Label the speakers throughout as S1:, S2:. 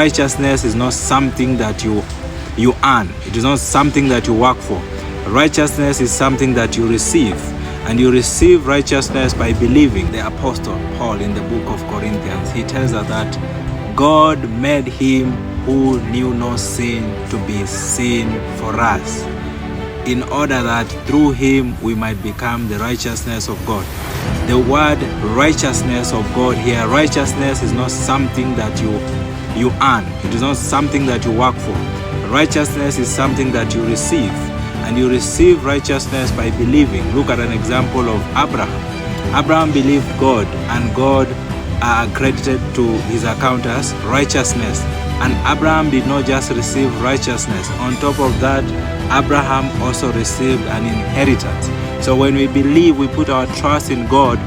S1: righteousness is not something that you earn. It is not something that you work for. Righteousness is something that you receive. And you receive righteousness by believing. The Apostle Paul in the book of Corinthians, he tells us that God made him who knew no sin to be sin for us, in order that through him we might become the righteousness of God. The word righteousness of God here, righteousness is not something that you earn. It is not something that you work for. Righteousness is something that you receive. And you receive righteousness by believing. Look at an example of Abraham. Abraham believed God, and God credited to his account as righteousness. And Abraham did not just receive righteousness. On top of that, Abraham also received an inheritance. So when we believe, we put our trust in God,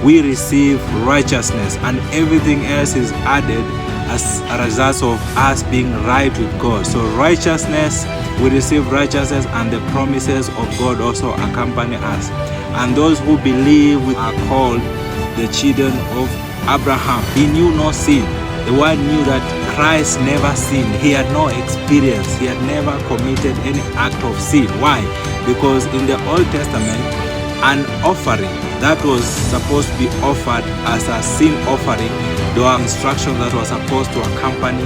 S1: we receive righteousness, and everything else is added as a result of us being right with God. So righteousness, we receive righteousness, and the promises of God also accompany us. And those who believe are called the children of Abraham. He knew no sin. The word knew that Christ never sinned. He had no experience. He had never committed any act of sin. Why? Because in the Old Testament, an offering that was supposed to be offered as a sin offering, there were instructions that were supposed to accompany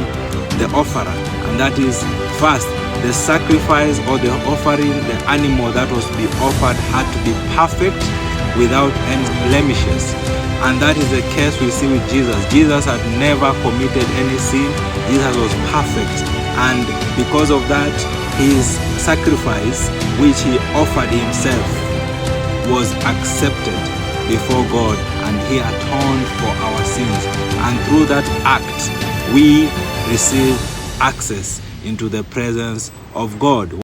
S1: the offerer. And that is, first, the sacrifice or the offering, the animal that was to be offered had to be perfect without any blemishes. And that is the case we see with Jesus. Jesus had never committed any sin. Jesus was perfect. And because of that, his sacrifice, which he offered himself, was accepted before God, and he atoned for our sins. And through that act, we receive access into the presence of God.